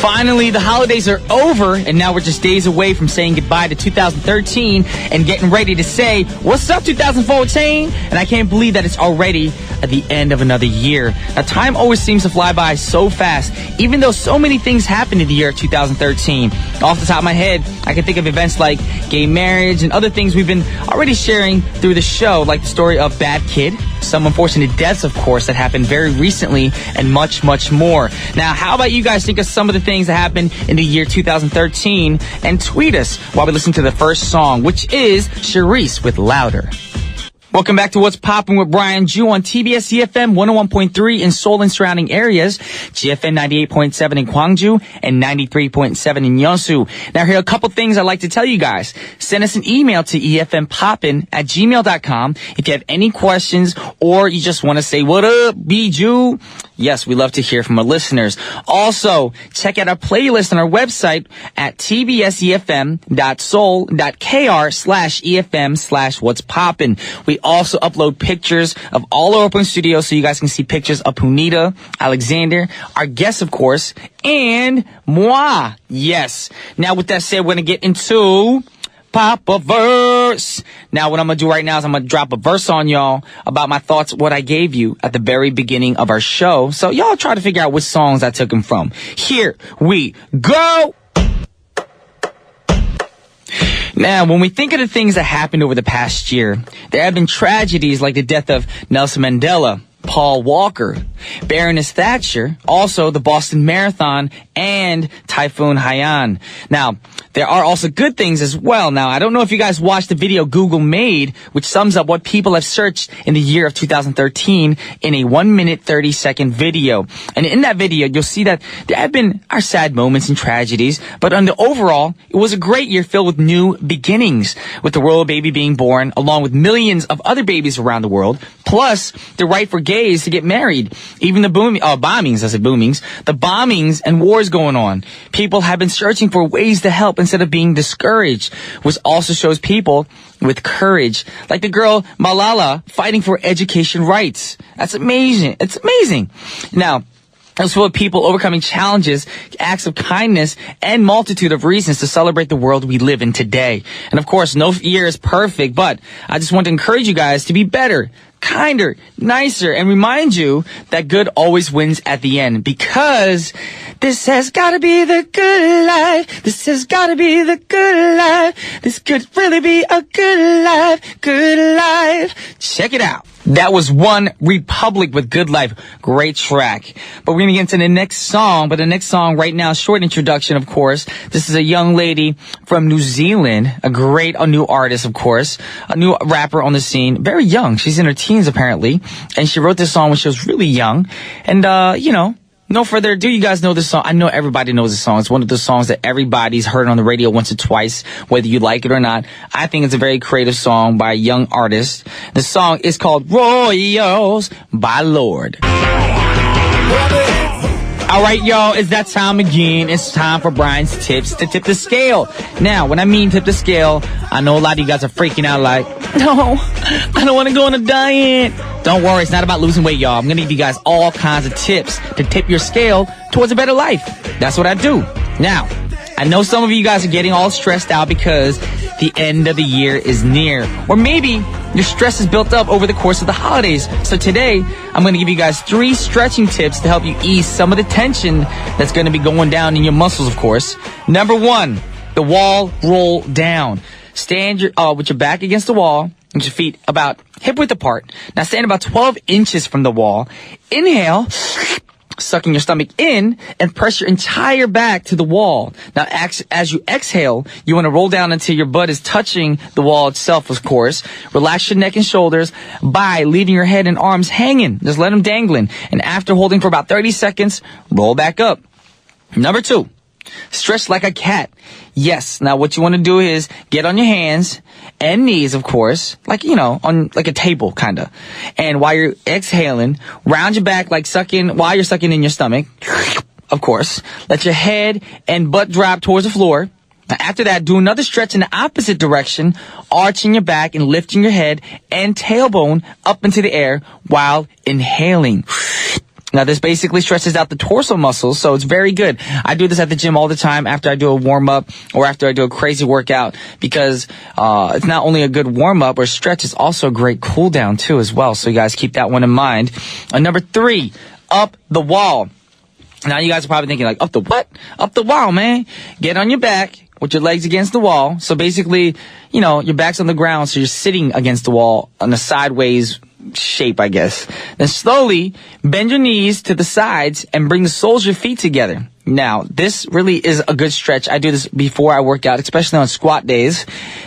Finally, the holidays are over, and now we're just days away from saying goodbye to 2013 and getting ready to say, what's up, 2014? And I can't believe that it's already at the end of another year. Now, time always seems to fly by so fast, even though so many things happened in the year of 2013. Off the top of my head, I can think of events like gay marriage and other things we've been already sharing through the show, like the story of Bad Kid, some unfortunate deaths, of course, that happened very recently, and much, much more. Now, how about you guys think of some of the things that happened in the year 2013 and tweet us while we listen to the first song, which is Charisse with Louder. Welcome back to What's Poppin' with Brian Ju on TBS efm 101.3 in Seoul and surrounding areas, GFN 98.7 in Gwangju, and 93.7 in Yeosu. Now, here are a couple things I'd like to tell you guys. Send us an email to efmpoppin@gmail.com if you have any questions or you just want to say, what up, Ju? Yes, we love to hear from our listeners. Also, check out our playlist on our website at tbsefm.soul.kr/efm/what's poppin'. We also upload pictures of all our open studios so you guys can see pictures of Punita, Alexander, our guests, of course, and moi. Yes. Now, with that said, we're going to get into Pop a Verse. Now, what I'm going to do right now is I'm going to drop a verse on y'all about my thoughts, what I gave you at the very beginning of our show. So y'all try to figure out which songs I took them from. Here we go. Now, when we think of the things that happened over the past year, there have been tragedies like the death of Nelson Mandela, Paul Walker, Baroness Thatcher, also the Boston Marathon, and Typhoon Haiyan. Now, there are also good things as well. Now, I don't know if you guys watched the video Google made, which sums up what people have searched in the year of 2013 in a 1-minute, 30-second video. And in that video, you'll see that there have been our sad moments and tragedies, but on the overall, it was a great year filled with new beginnings, with the royal baby being born, along with millions of other babies around the world, plus the right for gays to get married. Even the bombings and wars going on. People have been searching for ways to help instead of being discouraged, which also shows people with courage, like the girl Malala fighting for education rights. That's amazing. It's amazing. Now, it's full of people overcoming challenges, acts of kindness, and multitude of reasons to celebrate the world we live in today. And of course, no year is perfect, but I just want to encourage you guys to be better, kinder, nicer, and remind you that good always wins at the end, because this has gotta be the good life. This has gotta be the good life. This could really be a good life, good life. Check it out. That was One Republic with Good Life. Great track. But we're going to get into the next song. But the next song right now, short introduction, of course. This is a young lady from New Zealand. A new artist, of course. A new rapper on the scene. Very young. She's in her teens, apparently. And she wrote this song when she was really young. And, no further ado, you guys know this song. I know everybody knows this song. It's one of those songs that everybody's heard on the radio once or twice, whether you like it or not. I think it's a very creative song by a young artist. The song is called Royals by Lord. All right, y'all, it's that time again. It's time for Brian's tips to tip the scale. Now, when I mean tip the scale, I know a lot of you guys are freaking out like, no, I don't want to go on a diet. Don't worry, it's not about losing weight, y'all. I'm going to give you guys all kinds of tips to tip your scale towards a better life. That's what I do. Now, I know some of you guys are getting all stressed out because the end of the year is near. Or maybe your stress is built up over the course of the holidays. So today, I'm going to give you guys 3 stretching tips to help you ease some of the tension that's going to be going down in your muscles, of course. Number 1, the wall roll down. Stand with your back against the wall, with your feet about hip-width apart. Now stand about 12 inches from the wall. Inhale, sucking your stomach in, and press your entire back to the wall. Now, as you exhale, you want to roll down until your butt is touching the wall itself, of course. Relax your neck and shoulders by leaving your head and arms hanging. Just let them dangling. And after holding for about 30 seconds, roll back up. Number 2, stretch like a cat. Yes. Now, what you want to do is get on your hands and knees, of course, like, on like a table, kind of. And while you're exhaling, round your back while you're sucking in your stomach, of course. Let your head and butt drop towards the floor. Now, after that, do another stretch in the opposite direction, arching your back and lifting your head and tailbone up into the air while inhaling. Now, this basically stretches out the torso muscles, so it's very good. I do this at the gym all the time after I do a warm-up or after I do a crazy workout because it's not only a good warm-up or stretch, it's also a great cool-down, too, as well. So you guys keep that one in mind. Number 3, up the wall. Now, you guys are probably thinking, like, up the what? Up the wall, man. Get on your back with your legs against the wall. So basically, you know, your back's on the ground, so you're sitting against the wall on a sideways shape, I guess. Then slowly bend your knees to the sides and bring the soles of your feet together. Now, this really is a good stretch. I do this before I work out, especially on squat days.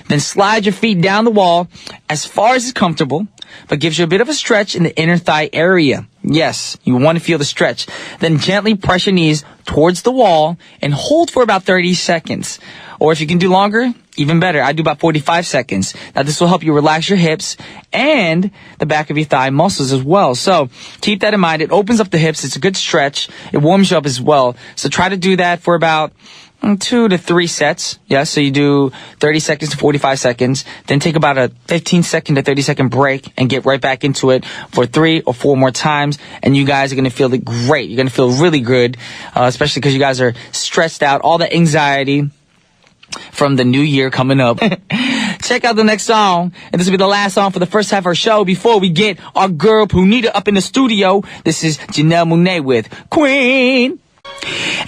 Then slide your feet down the wall as far as is comfortable, but gives you a bit of a stretch in the inner thigh area. Yes, you want to feel the stretch. Then gently press your knees towards the wall and hold for about 30 seconds. Or if you can do longer, even better. I do about 45 seconds. Now, this will help you relax your hips and the back of your thigh muscles as well. So keep that in mind. It opens up the hips. It's a good stretch. It warms you up as well. So try to do that for about 2 to 3 sets. Yeah, so you do 30 seconds to 45 seconds. Then take about a 15-second to 30-second break and get right back into it for 3 or 4 more times. And you guys are going to feel it great. You're going to feel really good, especially because you guys are stressed out. All the anxiety from the new year coming up. Check out the next song. And this will be the last song for the first half of our show before we get our girl Punita up in the studio. This is Janelle Monáe with Queen.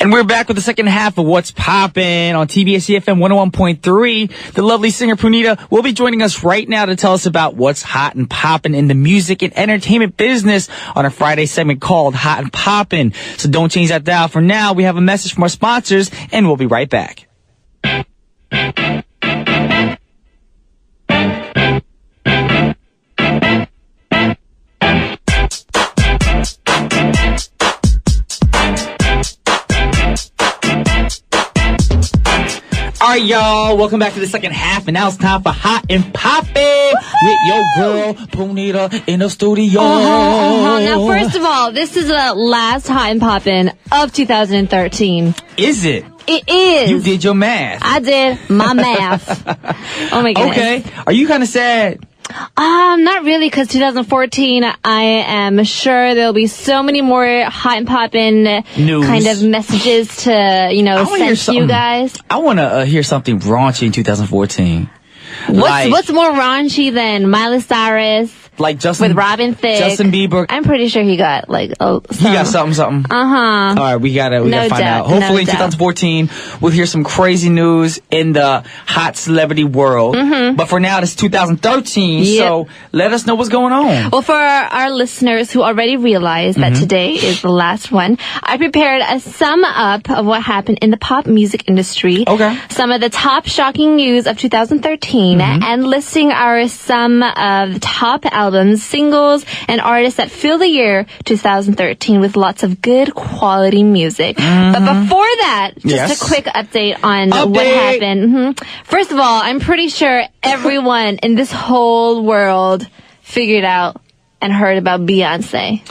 And we're back with the second half of What's Poppin' on TBS efm 101.3. The lovely singer Punita will be joining us right now to tell us about what's hot and poppin' in the music and entertainment business on our Friday segment called Hot and Poppin'. So don't change that dial. For now, we have a message from our sponsors, and we'll be right back. All right, y'all. Welcome back to the second half, and now it's time for Hot and Poppin' with your girl Punita in the studio. Now, first of all, this is the last Hot and Poppin' of 2013. Is it? It is. You did your math. I did my math. Oh my goodness. Okay. Are you kind of sad? Not really, because 2014, I am sure there'll be so many more Hot and Poppin' news kind of messages to, send to you guys. I want to hear something raunchy in 2014. What's more raunchy than Miley Cyrus? Like Justin with Robin Thicke. Justin Bieber. I'm pretty sure he got he got something. All right, we gotta find out. Hopefully in 2014 we'll hear some crazy news in the hot celebrity world. But for now, it's 2013, so let us know what's going on. Well, for our listeners who already realized that today is the last one, I prepared a sum up of what happened in the pop music industry. Okay. Some of the top shocking news of 2013 and listing our some of the top albums, singles, and artists that fill the year 2013 with lots of good quality music. But before that, just a quick update on what happened. First of all, I'm pretty sure everyone in this whole world figured out and heard about Beyonce.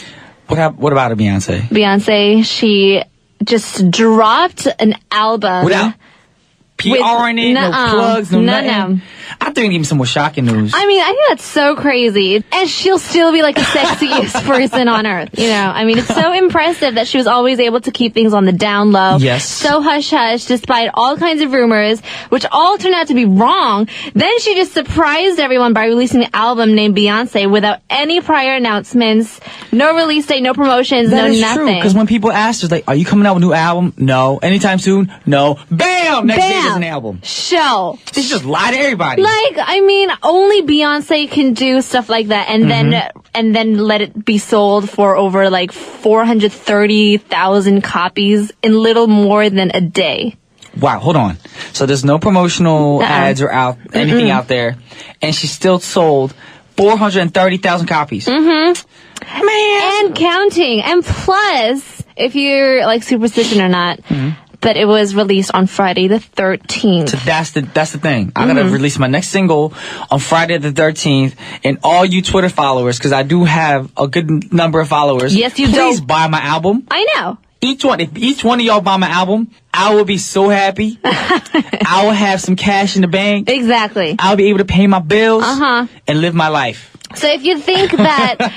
What about a Beyonce? Beyonce, she just dropped an album. Without PR-ing it, no plugs, no nothing. I think even some more shocking news. I mean, I think that's so crazy. And she'll still be like the sexiest person on earth, it's so impressive that she was always able to keep things on the down low. Yes. So hush-hush, despite all kinds of rumors, which all turned out to be wrong. Then she just surprised everyone by releasing an album named Beyonce without any prior announcements, no release date, no promotions, that is nothing. True, because when people ask her, like, are you coming out with a new album? No. Anytime soon? No. Bam! Next day there's an album. Show. She just lie to everybody. Only Beyonce can do stuff like that and then let it be sold for over 430,000 copies in little more than a day. Wow, hold on. So there's no promotional ads or anything out there, and she still sold 430,000 copies. Man. And counting. And plus, if you're superstition or not, but it was released on Friday the 13th. So that's the thing. I'm going to release my next single on Friday the 13th. And all you Twitter followers, because I do have a good number of followers. Yes, you do. Please buy my album. I know. If each one of y'all buy my album, I will be so happy. I will have some cash in the bank. Exactly. I'll be able to pay my bills and live my life. So if you think that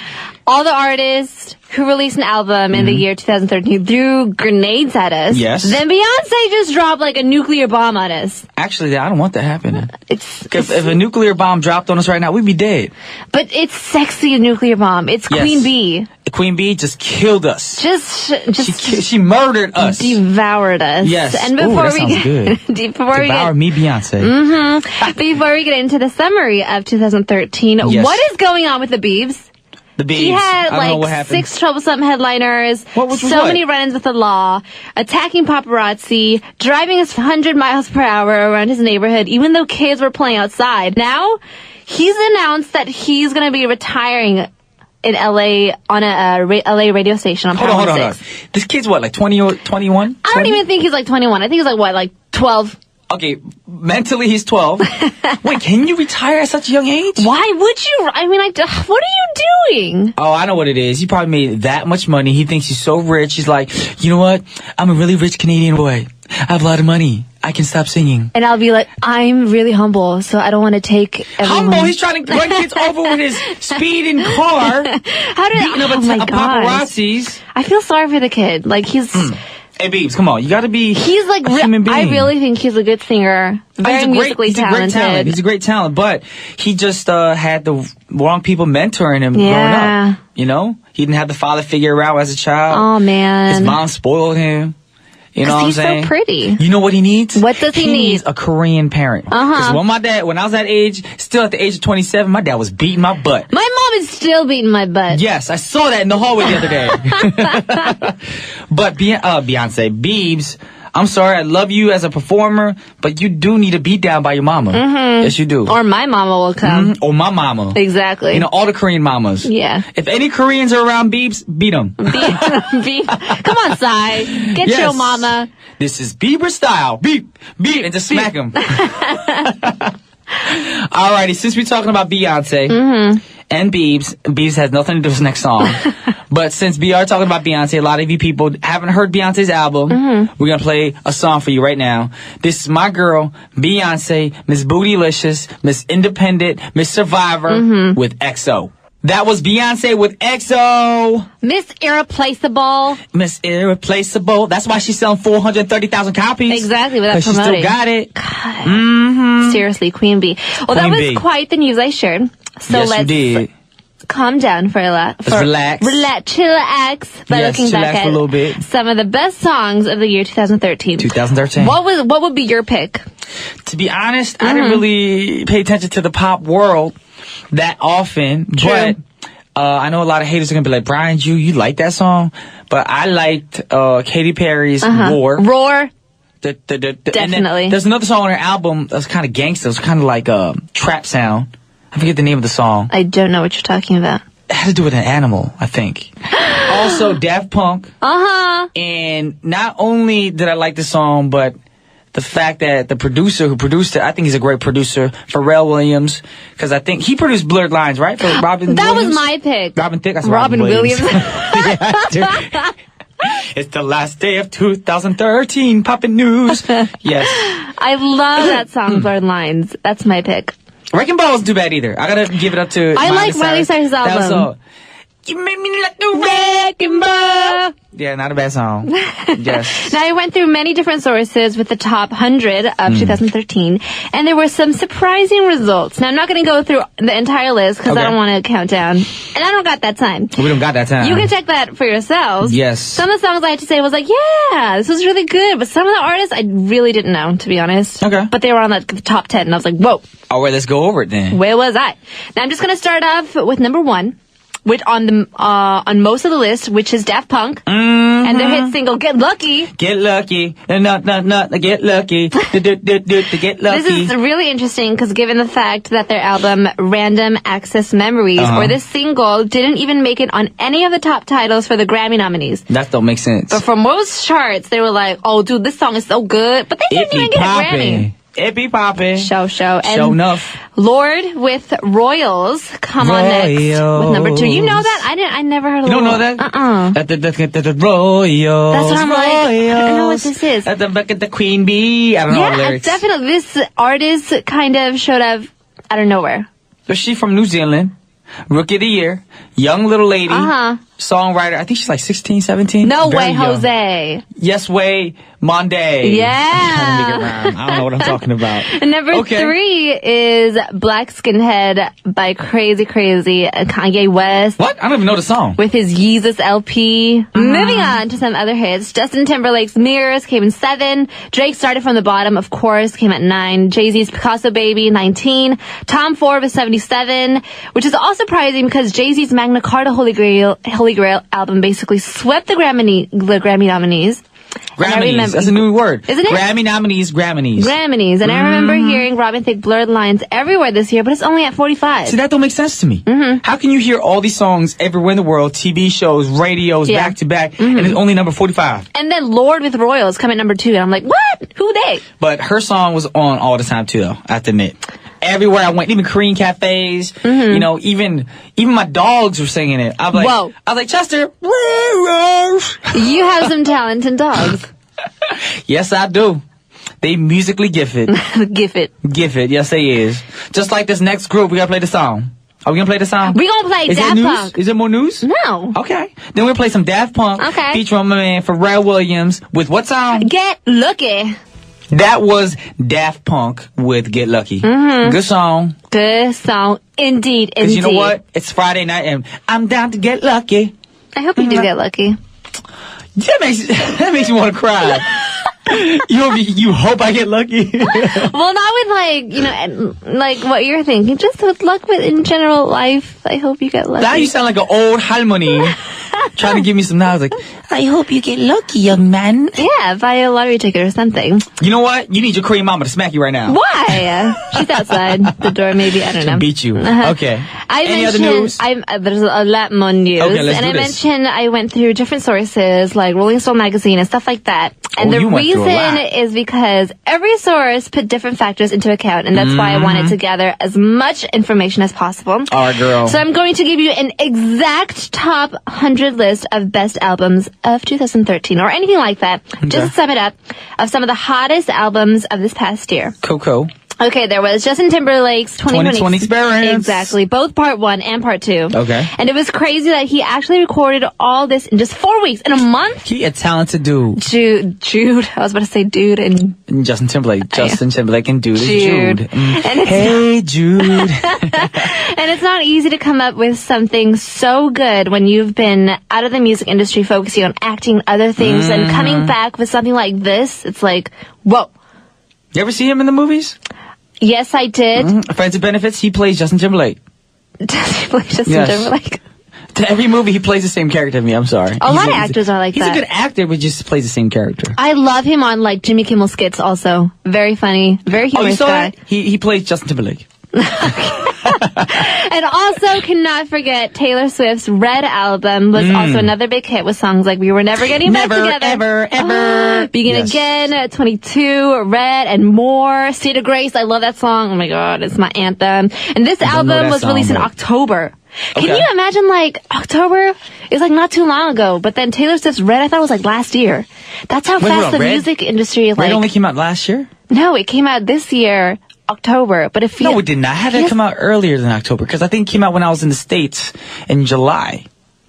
all the artists who released an album in the year 2013 threw grenades at us. Yes. Then Beyonce just dropped like a nuclear bomb on us. Actually, I don't want that happening. It's If a nuclear bomb dropped on us right now, we'd be dead. But it's sexy, a nuclear bomb. It's Yes. Queen Bee. Queen Bee just killed us. Just She murdered us. devoured us. Yes. And Ooh, before that we sounds get, good. before we Devour get, me, Beyonce. before we get into the summary of 2013, Yes. what is going on with the Biebs? The Biebs. He had I don't know what like happened. 6 troublesome headliners, What was so what? many run-ins with the law, attacking paparazzi, driving us 100 miles per hour around his neighborhood, even though kids were playing outside. Now, he's announced that he's going to be retiring in LA on a LA radio station on Hold Power on. 6. This kid's what, like 20 or 21? I don't even think he's like 21. I think he's like, what, like 12? Okay, mentally he's 12. Wait, can you retire at such a young age? Why would you? I mean, like, what are you doing? Oh, I know what it is. He probably made that much money. He thinks he's so rich. He's like, you know what? I'm a really rich Canadian boy. I have a lot of money. I can stop singing. And I'll be like, I'm really humble, so I don't want to take everyone. Humble? He's trying to run kids over with his speeding car. How did? Beating up Oh my god! paparazzis. I feel sorry for the kid. Like he's Hey, Biebs, come on. You got to be like a human being. I really think he's a good singer. Very musically he's a great talent. talented. He's a great talent, but he just had the wrong people mentoring him growing Yeah. up. You know, he didn't have the father figure around as a child. Oh man. His mom spoiled him. You know what I'm he's saying? so pretty. You know what he needs? What does he need? needs a Korean parent. Because when I was that age, still at the age of 27, my dad was beating my butt. My mom is still beating my butt. Yes, I saw that in the hallway the other day. But Beyonce, Biebs, I'm sorry, I love you as a performer, but you do need a beat down by your mama. Yes, you do. Or my mama will come. Or my mama. Exactly. You know, all the Korean mamas. Yeah. If any Koreans are around Biebs, beat them. Come on, Sai. Get Yes. your mama. This is Bieber style. Beep, beep, and just smack him. Alrighty, since we're talking about Beyonce and Biebs has nothing to do with this next song. But since we are talking about Beyonce, a lot of you people haven't heard Beyonce's album. We're going to play a song for you right now. This is my girl, Beyonce, Miss Bootylicious, Miss Independent, Miss Survivor with XO. That was Beyonce with XO. Miss Irreplaceable. Miss Irreplaceable. That's why she's selling 430,000 copies. Exactly, without 'Cause she still promoting. got it. Seriously, Queen Bee. Well, that Queen was Bee. quite the news I shared. So Yes, you let's did. calm down for a lot. Relax. Chillax. By Yes, looking back chillax at for a little bit. some of the best songs of the year 2013. 2013. What would be your pick? To be honest, I didn't really pay attention to the pop world that often. True. But I know a lot of haters are going to be like, Brian, you like that song? But I liked Katy Perry's Roar. Roar. And Definitely. then there's another song on her album that's kind of gangsta. It's kind of like a trap sound. I forget the name of the song. I don't know what you're talking about. It had to do with an animal, I think. Also, Daft Punk. And not only did I like the song, but the fact that the producer who produced it, I think he's a great producer, Pharrell Williams, because I think he produced Blurred Lines, right? For Robin That Williams? was my pick. Robin Thicke? That's Robin Williams. Yeah, dude. It's the last day of 2013, Poppin' News. Yes. I love that song, Blurred Lines. That's my pick. Wrecking Ball wasn't too bad either. I gotta give it up to I Miley like Miley Cyrus' That was album. you make me like the wrecking ball. Yeah, not a bad song. Yes. Now, I went through many different sources with the top 100 of 2013, and there were some surprising results. Now, I'm not going to go through the entire list because I don't want to count down, and I don't got that time. We don't got that time. You can check that for yourselves. Yes. Some of the songs I had to say was like, yeah, this was really good, but some of the artists I really didn't know, to be honest. Okay. But they were on the top 10, and I was like, whoa, All right, let's go over it then. where was I? Now, I'm just going to start off with number 1. Which on most of the list, which is Daft Punk, and their hit single "Get Lucky." Get lucky, not, get lucky, get lucky. This is really interesting because given the fact that their album "Random Access Memories" or this single didn't even make it on any of the top titles for the Grammy nominees. That don't make sense. But for most charts, they were like, "Oh, dude, this song is so good," but they didn't even get a Grammy. It be poppin'. Show. And Show enough. Lord with Royals come on next with number 2. You know that? I never heard of You don't know Lord. that? The Royals. That's what I'm like. I don't know what this is. At the Queen Bee. I don't know all the lyrics. Definitely. This artist kind of showed up out of nowhere. So she from New Zealand. Rookie of the Year. young little lady, Uh-huh. songwriter. I think she's like 16, 17. No Very way, young. Jose. Yes way, Monday. Yeah. Trying to make it rhyme. I don't know what I'm talking about. And number Okay. 3 is Black Skinhead by Crazy Kanye West. What? I don't even know the song. With his Yeezus LP. Moving on to some other hits. Justin Timberlake's Mirrors came in 7. Drake started from the bottom, of course, came at 9. Jay-Z's Picasso Baby, 19. Tom Ford was 77, which is all surprising because Jay-Z's Magna Carta Holy Grail album basically swept the Grammy nominees. Grammys. That's a new word. Isn't it? Grammy nominees, Grammys. Grammys. And I remember hearing Robin Thicke Blurred Lines everywhere this year, but it's only at 45. See, that don't make sense to me. How can you hear all these songs everywhere in the world, TV shows, radios, Yeah. back to back, and it's only number 45? And then Lord with Royals come at number 2, and I'm like, what? Who they? But her song was on all the time too, though, I have to admit. Everywhere I went, even Korean cafes, you know, even my dogs were singing it. I was like, Whoa. I was like, Chester. You have some talented dogs. Yes, I do. They musically gifted. Gifted. Yes, they is. Just like this next group, we gotta play the song. Are we gonna play the song? We gonna play Is there Daft news? Punk. Is there more news? No. Okay. Then we'll play some Daft Punk. Okay. Featuring my man Pharrell Williams with what song? Get Lucky. That was Daft Punk with Get Lucky. Good song. Good song. Indeed. Because you know what? It's Friday night and I'm down to get lucky. I hope you do get lucky. That makes me want to cry. You hope I get lucky? Well, not with like what you're thinking. Just with luck in general life. I hope you get lucky. Now you sound like an old halmoni trying to give me some knowledge. Like, I hope you get lucky, young man. Yeah, buy a lottery ticket or something. You know what? You need your Korean mama to smack you right now. Why? She's outside the door, maybe. I don't know. Beat you. Okay. Any other news? There's a lot more news. Okay, let's and do I this. mentioned I went through different sources like Rolling Stone magazine and stuff like that. And the you went through a reason lot. is because every source put different factors into account, and that's why I wanted to gather as much information as possible. All right, girl. So I'm going to give you an exact top 100 list of best albums of 2013 or anything like that. Just to sum it up, of some of the hottest albums of this past year. Coco. Okay, there was Justin Timberlake's 2020 Experience. Exactly, both part 1 and part 2. Okay. And it was crazy that he actually recorded all this in just 4 weeks, in a month. He a talented dude. Jude. I was about to say Dude and Justin Timberlake. Justin Timberlake and dude is Jude. Jude. And it's Hey, Jude. And it's not easy to come up with something so good when you've been out of the music industry focusing on acting, other things, and coming back with something like this. It's like, whoa. You ever see him in the movies? Yes, I did. Friends of Benefits, he plays Justin Timberlake. Does he play Justin Yes. Timberlake? To every movie, he plays the same character to me. I'm sorry. A lot of actors are like he's that. a good actor, but just plays the same character. I love him on like Jimmy Kimmel skits also. Very funny. Very Oh, you humorous saw guy. that? He plays Justin Timberlake. And also cannot forget Taylor Swift's Red album was also another big hit with songs like We Were Never Getting Back Never, Together. ever. Begin Yes. Again, 22, Red, and more. State of Grace, I love that song. Oh my god, it's my anthem. And this don't know album that was song, released in but- October. Can Okay. you imagine, like, October is like not too long ago, but then Taylor Swift's Red, I thought was like last year. That's how Wait, fast hold on, the Red? music industry is Red like. only came out last year? No, it came out this year, October, but if you. No, it did not. How did it come out earlier than October? Because I think it came out when I was in the States in July.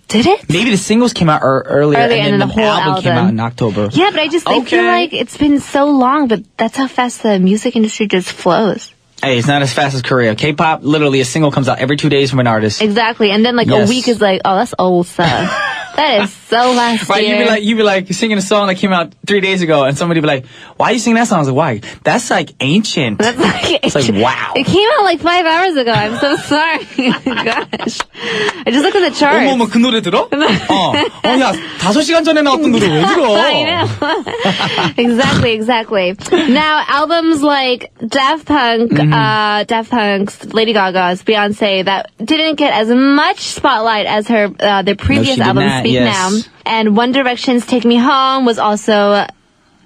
Did it? Maybe the singles came out earlier, and then and the the whole album came album. out in October. Yeah, but I feel Okay. like it's been so long, but that's how fast the music industry just flows. Hey, it's not as fast as Korea. K-pop, literally a single comes out every 2 days from an artist. Exactly, and then like Yes. a week is like, oh, that's old stuff. That is so last Right, year. you'd be like singing a song that came out 3 days ago, and somebody would be like, "Why are you singing that song?" I was like, "Why? That's like ancient." That's like, It's like, wow. It came out like 5 hours ago. I'm so sorry. Gosh. I just looked at the charts. 어머, 그 노래 들어? 야, 5시간 전에 나왔던 노래 왜 들어? I know. Exactly. Now, albums like Daft Punk's, Lady Gaga's, Beyonce, that didn't get as much spotlight as their previous she did album, not, Speak yes. Now. And One Direction's Take Me Home was also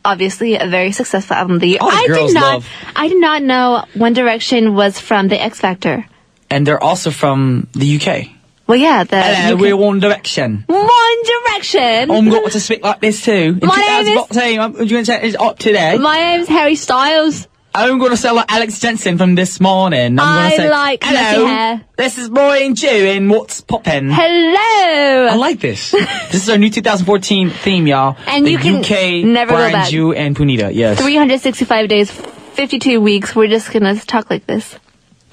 obviously a very successful album of the year. All the girls love. I did not know One Direction was from the X Factor. And they're also from the UK. Well, yeah, Hello, UK we're One Direction. One Direction. I'm going to speak like this too. In My name is- 2014, I'm going to say it's up today. My name's Harry Styles. I'm going to sell Alex Jensen from this morning. I'm going to say, like hello, hair. this is Roy and Jew in What's Poppin'. Hello. I like this. This is our new 2014 theme, y'all. And the you can UK, never Brian, go back. Jew, and Punita, yes. 365 days, 52 weeks. We're just going to talk like this.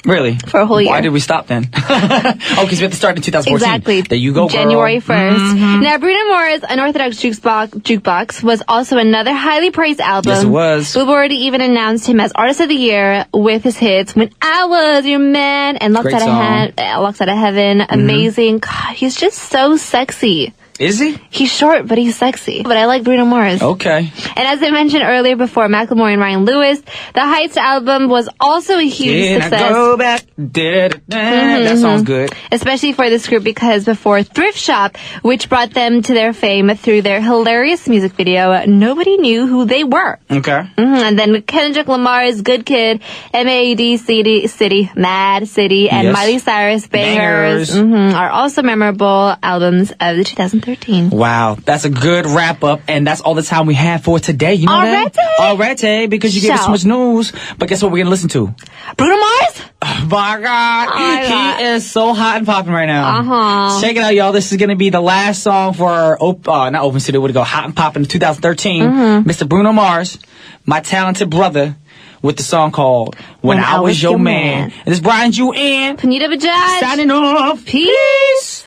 Really? For a whole year. Why did we stop then? Oh, because we have to start in 2014. Exactly. There you go, girl. January 1st. Now, Bruno Mars' Unorthodox Jukebox was also another highly praised album. Yes, it was. Billboard even announced him as Artist of the Year with his hits When I Was Your Man and Locks Out of Heaven. Amazing. God, he's just so sexy. Is he? He's short, but he's sexy. But I like Bruno Mars. Okay. And as I mentioned earlier before, Macklemore and Ryan Lewis, the Heights album was also a huge success. I go back? That sounds good. Especially for this group because before Thrift Shop, which brought them to their fame through their hilarious music video, nobody knew who they were. Okay. And then Kendrick Lamar's Good Kid, Mad City, and Yes. Miley Cyrus Bangers, are also memorable albums of the 2013. Wow, that's a good wrap up, and that's all the time we have for today. You know that? Already, because you gave us so much news. But guess what we're gonna listen to? Bruno Mars? Oh my God, he is so hot and popping right now. Check it out, y'all. This is gonna be the last song for our not Open Studio. Would go hot and popping in 2013. Mr. Bruno Mars, my talented brother, with the song called When I Was Your Man. And this is Brian Jew and Punita Bajaj. Signing off. Peace.